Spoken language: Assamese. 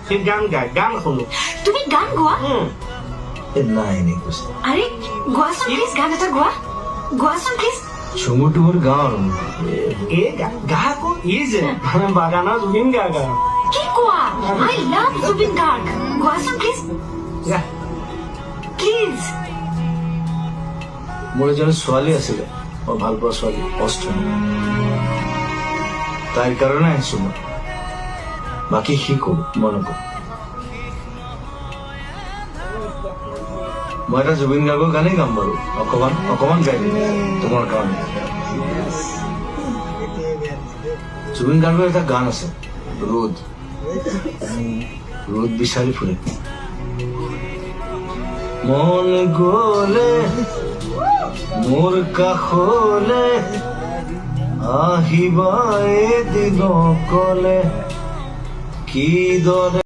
সে গান গায়, গান শুনো। তুমি গান গোৱা? নাই এনেই কৈছে আৰে গোৱাচোন প্লিজ, গান এটা গোৱা, গোৱাচোন প্লিজ। ঝুমুৰ টুমুৰ গাওঁ আৰু এই গা আকৌ ই যে বাগানৰ জুবিন গাৰ্গ আৰু কি কোৱা? আই লাভ জুবিন গাৰ্গ, গোৱাচোন প্লিজ গা। প্লিজ। মোৰ এজনী ছোৱালী আছিলে, মই ভাল পোৱা ছোৱালী, অষ্ট্ৰেলিয়া। তাইৰ কাৰণে আহিছো মই, বাকী সি কব মই নকওঁ। মই এটা জুবিন গাৰ্গৰ গানেই গাম বাৰু, অকমান গাই দিম তোমাৰ কাৰণে। জুবিন গাৰ্গৰ এটা গান আছে, ৰ'দ বিচাৰি ফুৰে। মন গলে মোৰ কাষলে আহিবা এদিন কলে কি দৰে